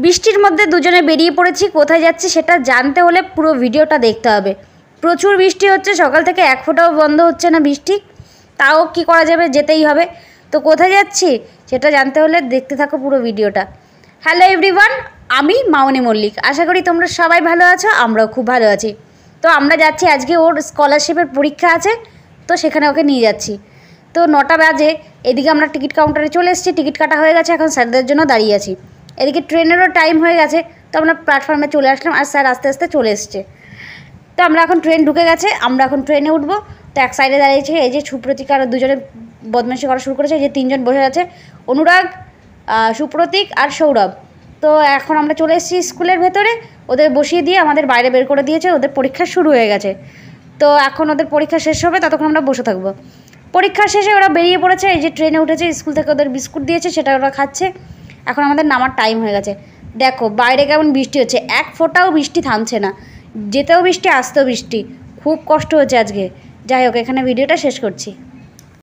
বৃষ্টির মধ্যে দুজনে বেরিয়ে পড়েছি। কোথায় যাচ্ছি সেটা জানতে হলে পুরো ভিডিওটা দেখতে হবে। প্রচুর বৃষ্টি হচ্ছে, সকাল থেকে এক ফোঁটাও বন্ধ হচ্ছে না বৃষ্টি, তাও কি করা যাবে, যেতেই হবে। তো কোথায় যাচ্ছি সেটা জানতে হলে দেখতে থাকো পুরো ভিডিওটা। হ্যালো এভরিওয়ান, আমি মামনি মল্লিক। আশা করি তোমরা সবাই ভালো আছো, আমরাও খুব ভালো আছি। তো আমরা যাচ্ছি, আজকে ওর স্কলারশিপের পরীক্ষা আছে, তো সেখানে ওকে নিয়ে যাচ্ছি। তো 9টা বাজে, এদিকে আমরা টিকিট কাউন্টারে চলে এসেছি, টিকিট কাটা হয়ে গেছে, এখন স্যারদের জন্য দাঁড়িয়ে আছি। এদিকে ট্রেনেরও টাইম হয়ে গেছে, তো আমরা প্ল্যাটফর্মে চলে আসলাম, আর স্যার আস্তে আস্তে চলে এসছে। তো আমরা এখন ট্রেন ঢুকে গেছে, আমরা এখন ট্রেনে উঠবো। তো এক সাইডে দাঁড়িয়েছে এই যে সুপ্রতীক আর দুজনে বদমাইশি করা শুরু করেছে, এই যে 3জন বসে আছে, অনুরাগ, সুপ্রতীক আর সৌরভ। তো এখন আমরা চলে এসেছি স্কুলের ভেতরে, ওদের বসিয়ে দিয়ে আমাদের বাইরে বের করে দিয়েছে, ওদের পরীক্ষা শুরু হয়ে গেছে। তো এখন ওদের পরীক্ষা শেষ হবে, ততক্ষণ আমরা বসে থাকবো। পরীক্ষা শেষে ওরা বেরিয়ে পড়েছে, এই যে ট্রেনে উঠেছে, স্কুল থেকে ওদের বিস্কুট দিয়েছে, সেটা ওরা খাচ্ছে। এখন আমাদের নামার টাইম হয়ে গেছে। দেখো বাইরে কেমন বৃষ্টি হচ্ছে, এক ফোঁটাও বৃষ্টি থামছে না, যেতেও বৃষ্টি আসতেও বৃষ্টি, খুব কষ্ট হচ্ছে আজকে। যাই হোক, এখানে ভিডিওটা শেষ করছি।